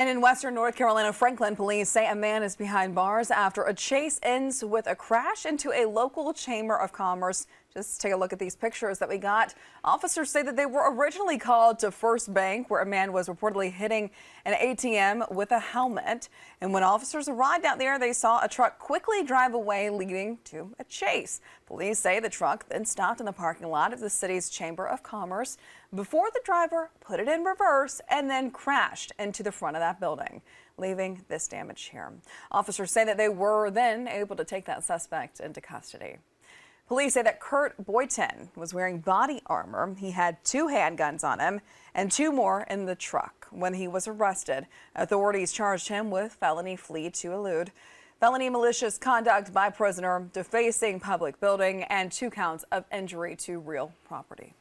And in western North Carolina, Franklin police say a man is behind bars after a chase ends with a crash into a local chamber of commerce. Just take a look at these pictures that we got. Officers say that they were originally called to First Bank, where a man was reportedly hitting an ATM with a helmet. And when officers arrived out there, they saw a truck quickly drive away, leading to a chase. Police say the truck then stopped in the parking lot of the city's Chamber of Commerce before the driver put it in reverse and then crashed into the front of that building, leaving this damage here. Officers say that they were then able to take that suspect into custody. Police say that Kurt Boyton was wearing body armor. He had 2 handguns on him and 2 more in the truck. When he was arrested, authorities charged him with felony flee to elude, felony malicious conduct by prisoner, defacing public building, and 2 counts of injury to real property.